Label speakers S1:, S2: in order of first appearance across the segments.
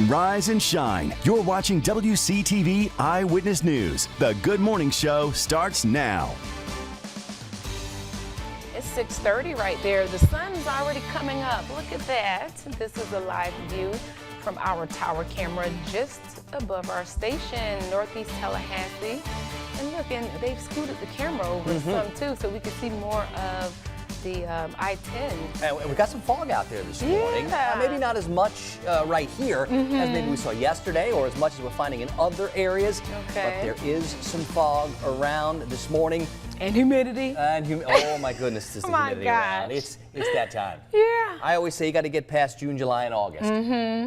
S1: Rise and shine. You're watching WCTV Eyewitness News. The Good Morning Show starts now.
S2: It's 6:30 right there. The sun is already coming up. Look at that. This is a live view from our tower camera just above our station, Northeast Tallahassee. And look, and they've scooted the camera over some too, so we can see more of the I-10.
S3: And we got some fog out there this morning. Maybe not as much right here as maybe we saw yesterday or as much as we're finding in other areas.
S2: Okay.
S3: But there is some fog around this morning.
S2: And humidity.
S3: Oh my goodness, this
S2: Oh my
S3: humidity around.
S2: gosh.
S3: It's that time.
S2: Yeah.
S3: I always say you got to get past June, July, and August.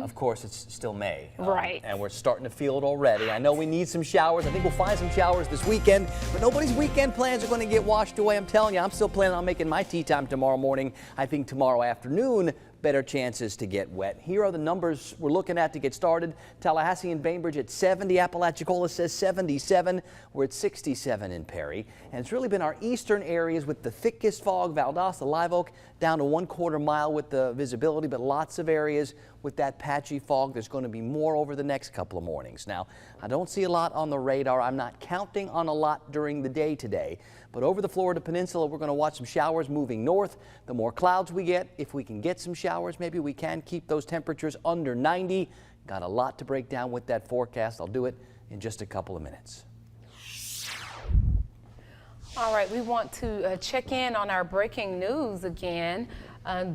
S3: Of course, it's still May.
S2: Right.
S3: And we're starting to feel it already. I know we need some showers. I think we'll find some showers this weekend, but nobody's weekend plans are going to get washed away. I'm telling you, I'm still planning on making my tea time tomorrow morning. I think tomorrow afternoon, better chances to get wet. Here are the numbers we're looking at to get started. Tallahassee and Bainbridge at 70. Apalachicola says 77. We're at 67 in Perry. And it's really been our eastern areas with the thickest fog. Valdosta, Live Oak down to 1/4 mile with the visibility, but lots of areas with that patchy fog. There's going to be more over the next couple of mornings. Now, I don't see a lot on the radar. I'm not counting on a lot during the day today. But over the Florida Peninsula, we're going to watch some showers moving north. The more clouds we get, if we can get some showers, maybe we can keep those temperatures under 90. Got a lot to break down with that forecast. I'll do it in just a couple of minutes.
S2: All right, we want to check in on our breaking news again.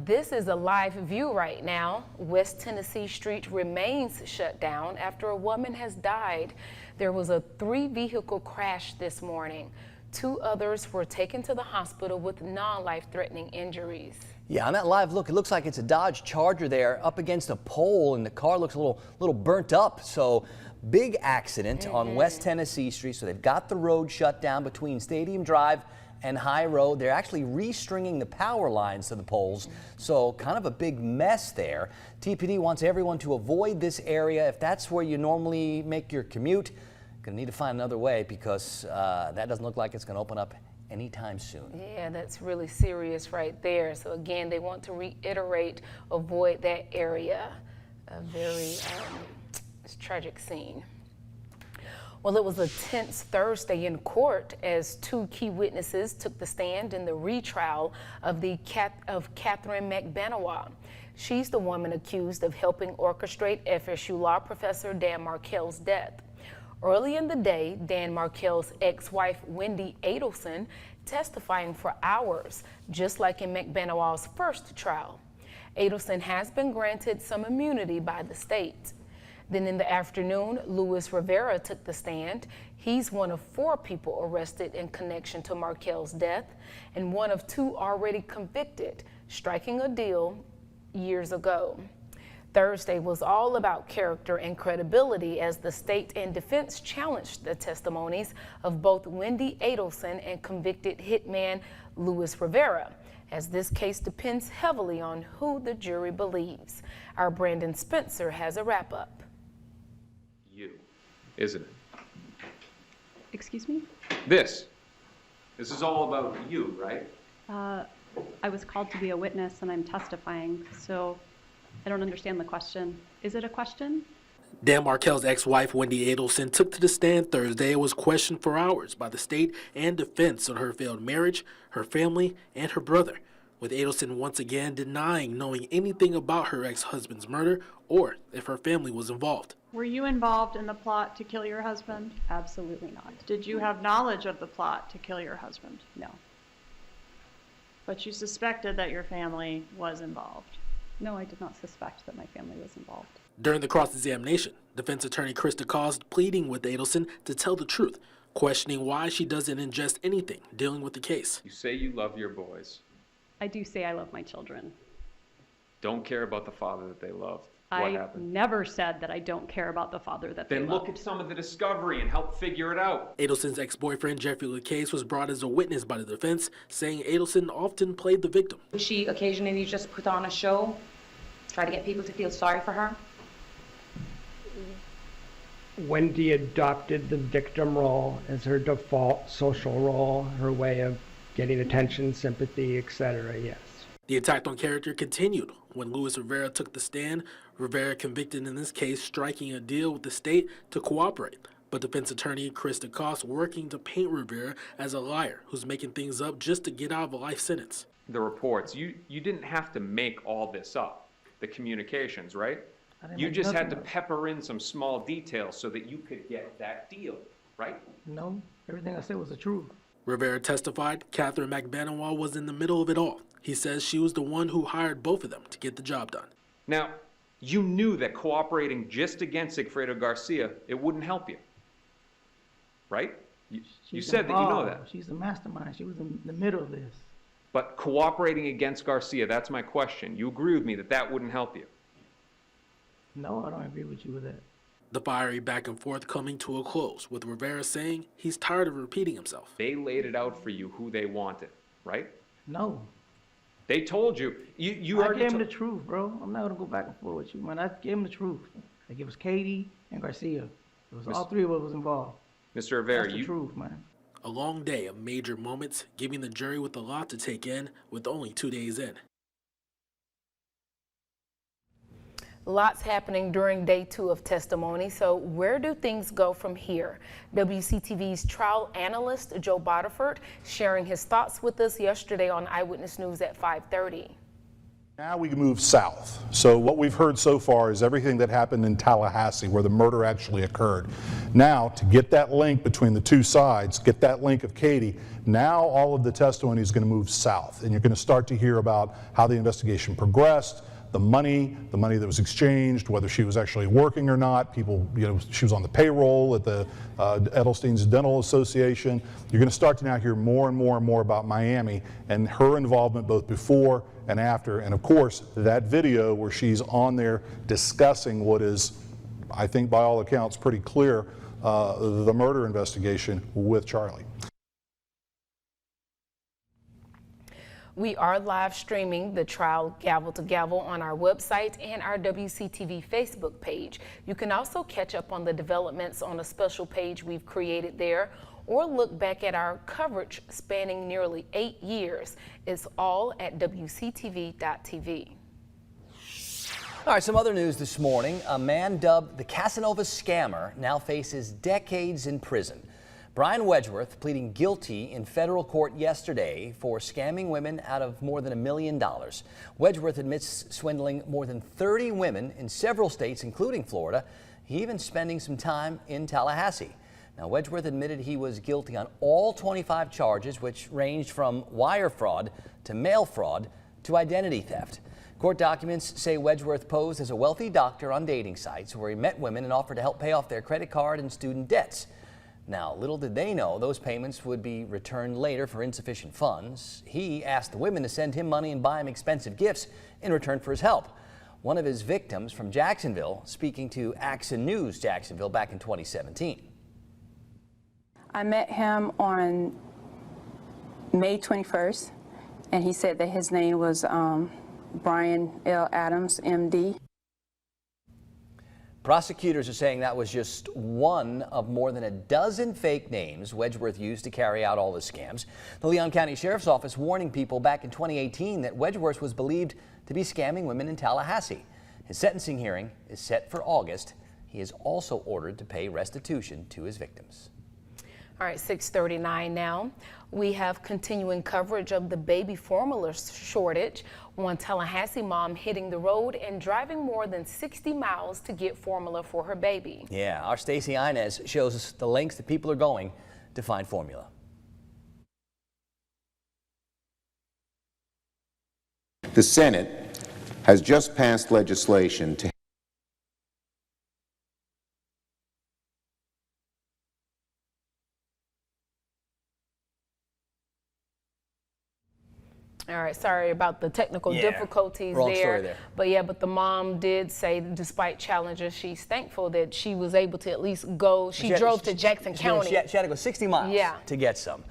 S2: This is a live view right now. West Tennessee Street remains shut down after a woman has died. There was a 3-vehicle crash this morning. 2 others were taken to the hospital with non-life-threatening injuries.
S3: Yeah, on that live look, it looks like it's a Dodge Charger there up against a pole, and the car looks a little burnt up. So big accident on West Tennessee Street. So they've got the road shut down between Stadium Drive and High Road. They're actually restringing the power lines to the poles. So kind of a big mess there. TPD wants everyone to avoid this area. If that's where you normally make your commute, going to need to find another way because that doesn't look like it's going to open up anytime soon.
S2: Yeah, that's really serious right there. So again, they want to reiterate, avoid that area. A very tragic scene. Well, it was a tense Thursday in court as 2 key witnesses took the stand in the retrial of Catherine McBenowa. She's the woman accused of helping orchestrate FSU law professor Dan Markel's death. Early in the day, Dan Markel's ex-wife, Wendy Adelson, testifying for hours, just like in McBenowa's first trial. Adelson has been granted some immunity by the state. Then in the afternoon, Luis Rivera took the stand. He's one of 4 people arrested in connection to Markel's death and one of 2 already convicted, striking a deal years ago. Thursday was all about character and credibility as the state and defense challenged the testimonies of both Wendy Adelson and convicted hitman Luis Rivera, as this case depends heavily on who the jury believes. Our Brandon Spencer has a wrap-up.
S4: You, isn't it?
S5: Excuse me?
S4: This is all about you, right?
S5: I was called to be a witness and I'm testifying, so I don't understand the question. Is it a question?
S6: Dan Markel's ex-wife, Wendy Adelson, took to the stand Thursday and was questioned for hours by the state and defense on her failed marriage, her family, and her brother, with Adelson once again denying knowing anything about her ex-husband's murder or if her family was involved.
S7: Were you involved in the plot to kill your husband?
S5: Absolutely not.
S7: Did you have knowledge of the plot to kill your husband?
S5: No.
S7: But you suspected that your family was involved?
S5: No, I did not suspect that my family was involved.
S6: During the cross-examination, defense attorney Krista Cost pleading with Adelson to tell the truth, questioning why she doesn't ingest anything dealing with the case.
S4: You say you love your boys.
S5: I do say I love my children.
S4: Don't care about the father that they loved. What
S5: I
S4: happened?
S5: never said that I don't care about the father that they
S4: Then
S5: loved.
S4: look at some of the discovery and help figure it out.
S6: Adelson's ex-boyfriend Jeffrey LaCase was brought as a witness by the defense, saying Adelson often played the victim.
S8: Would she occasionally just put on a show, try to get people to feel sorry for her?
S9: Wendy adopted the victim role as her default social role, her way of getting attention, sympathy, etc., yes.
S6: The attack on character continued when Luis Rivera took the stand. Rivera convicted in this case, striking a deal with the state to cooperate. But defense attorney Chris DeCoste working to paint Rivera as a liar who's making things up just to get out of a life sentence.
S4: The reports, you didn't have to make all this up, the communications, right? You just had to pepper in some small details so that you could get that deal, right?
S10: No, everything I said was the truth.
S6: Rivera testified Catherine McBanawal was in the middle of it all. He says she was the one who hired both of them to get the job done.
S4: Now, you knew that cooperating just against Sigfredo Garcia, it wouldn't help you, right? You said that you know that.
S10: She's the mastermind. She was in the middle of this.
S4: But cooperating against Garcia, that's my question. You agree with me that that wouldn't help you?
S10: No, I don't agree with you with that.
S6: The fiery back and forth coming to a close, with Rivera saying he's tired of repeating himself.
S4: They laid it out for you who they wanted, right?
S10: No.
S4: They told you. You
S10: I
S4: already
S10: gave him the truth, bro. I'm not gonna go back and forth with you, man. I gave him the truth. Like, it was Katie and Garcia. It was all three of us was involved.
S4: Mr. Rivera,
S10: That's the truth, man.
S6: A long day of major moments, giving the jury with a lot to take in with only 2 days in.
S2: Lots happening during day 2 of testimony. So where do things go from here? WCTV's trial analyst Joe Bodiford sharing his thoughts with us yesterday on Eyewitness News at 5:30.
S11: Now we move south. So what we've heard so far is everything that happened in Tallahassee where the murder actually occurred. Now to get that link between the two sides, get that link of Katie, now all of the testimony is going to move south and you're going to start to hear about how the investigation progressed, the money that was exchanged, whether she was actually working or not. People, she was on the payroll at the Edelstein's Dental Association. You're going to start to now hear more and more and more about Miami and her involvement both before and after. And of course, that video where she's on there discussing what is, I think by all accounts, pretty clear, the murder investigation with Charlie.
S2: We are live streaming the trial gavel to gavel on our website and our WCTV Facebook page. You can also catch up on the developments on a special page we've created there or look back at our coverage spanning nearly 8 years. It's all at WCTV.tv.
S3: All right, some other news this morning. A man dubbed the Casanova Scammer now faces decades in prison. Brian Wedgeworth pleading guilty in federal court yesterday for scamming women out of more than $1 million. Wedgeworth admits swindling more than 30 women in several states, including Florida. He even spending some time in Tallahassee. Now, Wedgeworth admitted he was guilty on all 25 charges, which ranged from wire fraud to mail fraud to identity theft. Court documents say Wedgeworth posed as a wealthy doctor on dating sites where he met women and offered to help pay off their credit card and student debts. Now, little did they know those payments would be returned later for insufficient funds. He asked the women to send him money and buy him expensive gifts in return for his help. One of his victims from Jacksonville speaking to Axon News Jacksonville back in 2017.
S12: I met him on May 21st, and he said that his name was Brian L. Adams, MD.
S3: Prosecutors are saying that was just one of more than a dozen fake names Wedgeworth used to carry out all the scams. The Leon County Sheriff's Office warning people back in 2018 that Wedgeworth was believed to be scamming women in Tallahassee. His sentencing hearing is set for August. He is also ordered to pay restitution to his victims.
S2: All right, 6:39 now. We have continuing coverage of the baby formula shortage. One Tallahassee mom hitting the road and driving more than 60 miles to get formula for her baby.
S3: Yeah, our Stacey Inez shows us the lengths that people are going to find formula.
S13: The Senate has just passed legislation to
S2: All right, sorry about the technical difficulties
S3: Wrong
S2: there.
S3: story there.
S2: But the mom did say, despite challenges, she's thankful that she was able to at least go. She drove to Jackson County.
S3: She had to go 60 miles to get some.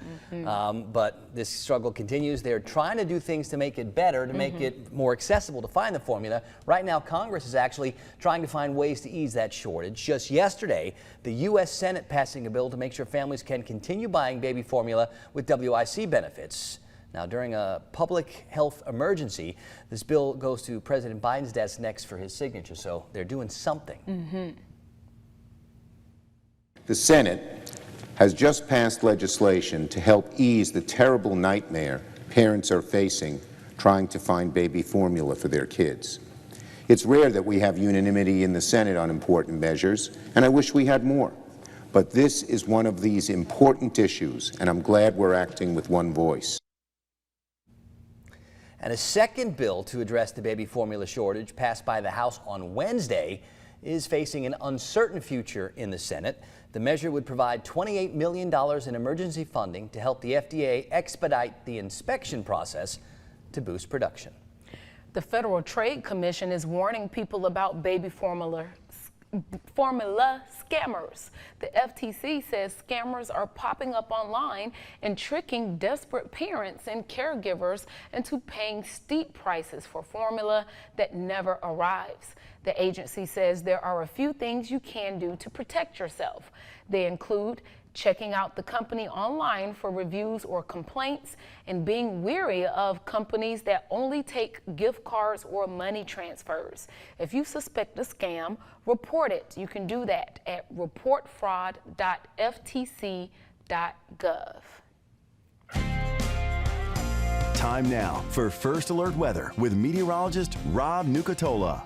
S3: But this struggle continues. They're trying to do things to make it better, to make it more accessible to find the formula. Right now, Congress is actually trying to find ways to ease that shortage. Just yesterday, the U.S. Senate passing a bill to make sure families can continue buying baby formula with WIC benefits. Now, during a public health emergency, this bill goes to President Biden's desk next for his signature, so they're doing something.
S13: The Senate has just passed legislation to help ease the terrible nightmare parents are facing trying to find baby formula for their kids. It's rare that we have unanimity in the Senate on important measures, and I wish we had more. But this is one of these important issues, and I'm glad we're acting with one voice.
S3: And a second bill to address the baby formula shortage passed by the House on Wednesday is facing an uncertain future in the Senate. The measure would provide $28 million in emergency funding to help the FDA expedite the inspection process to boost production.
S2: The Federal Trade Commission is warning people about baby formula scammers. The FTC says scammers are popping up online and tricking desperate parents and caregivers into paying steep prices for formula that never arrives. The agency says there are a few things you can do to protect yourself. They include checking out the company online for reviews or complaints, and being wary of companies that only take gift cards or money transfers. If you suspect a scam, report it. You can do that at reportfraud.ftc.gov.
S1: Time now for First Alert Weather with meteorologist Rob Nucatola.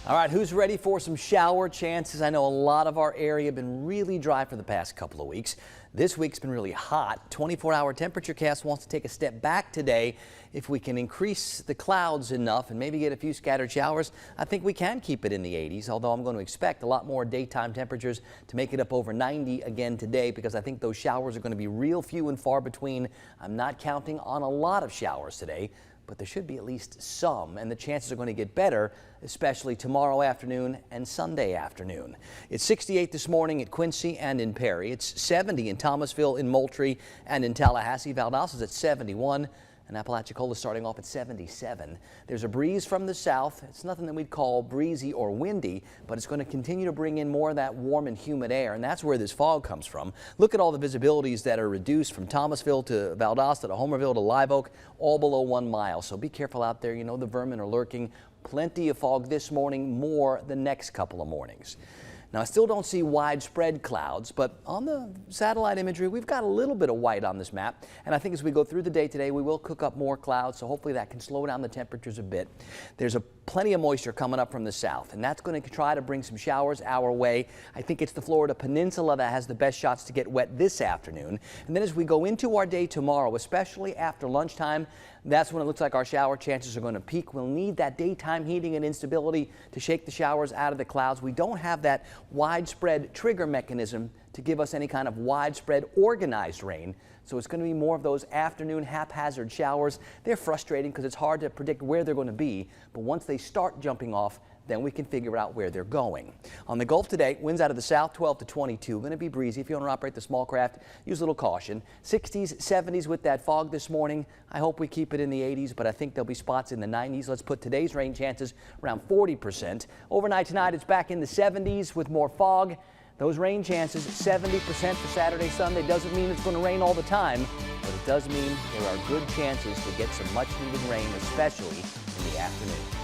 S3: All right, who's ready for some shower chances? I know a lot of our area have been really dry for the past couple of weeks. This week's been really hot. 24-hour temperature cast wants to take a step back today. If we can increase the clouds enough and maybe get a few scattered showers, I think we can keep it in the 80s, although I'm going to expect a lot more daytime temperatures to make it up over 90 again today, because I think those showers are going to be real few and far between. I'm not counting on a lot of showers today, but there should be at least some, and the chances are going to get better, especially tomorrow afternoon and Sunday afternoon. It's 68 this morning at Quincy and in Perry. It's 70 in Thomasville, in Moultrie, and in Tallahassee. Valdosta's at 71. And Apalachicola starting off at 77. There's a breeze from the south. It's nothing that we'd call breezy or windy, but it's going to continue to bring in more of that warm and humid air, and that's where this fog comes from. Look at all the visibilities that are reduced from Thomasville to Valdosta to Homerville to Live Oak, all below 1 mile. So be careful out there. You know the vermin are lurking. Plenty of fog this morning, more the next couple of mornings. Now, I still don't see widespread clouds, but on the satellite imagery, we've got a little bit of white on this map. And I think as we go through the day today, we will cook up more clouds, so hopefully that can slow down the temperatures a bit. There's plenty of moisture coming up from the south, and that's going to try to bring some showers our way. I think it's the Florida Peninsula that has the best shots to get wet this afternoon. And then as we go into our day tomorrow, especially after lunchtime, that's when it looks like our shower chances are going to peak. We'll need that daytime heating and instability to shake the showers out of the clouds. We don't have that widespread trigger mechanism to give us any kind of widespread organized rain. So it's going to be more of those afternoon haphazard showers. They're frustrating because it's hard to predict where they're going to be. But once they start jumping off, then we can figure out where they're going. On the Gulf today, winds out of the south 12 to 22. Going to be breezy. If you want to operate the small craft, use a little caution. 60s, 70s with that fog this morning. I hope we keep it in the 80s, but I think there'll be spots in the 90s. Let's put today's rain chances around 40%. Overnight tonight, it's back in the 70s with more fog. Those rain chances, 70% for Saturday, Sunday. Doesn't mean it's going to rain all the time, but it does mean there are good chances to get some much needed rain, especially in the afternoon.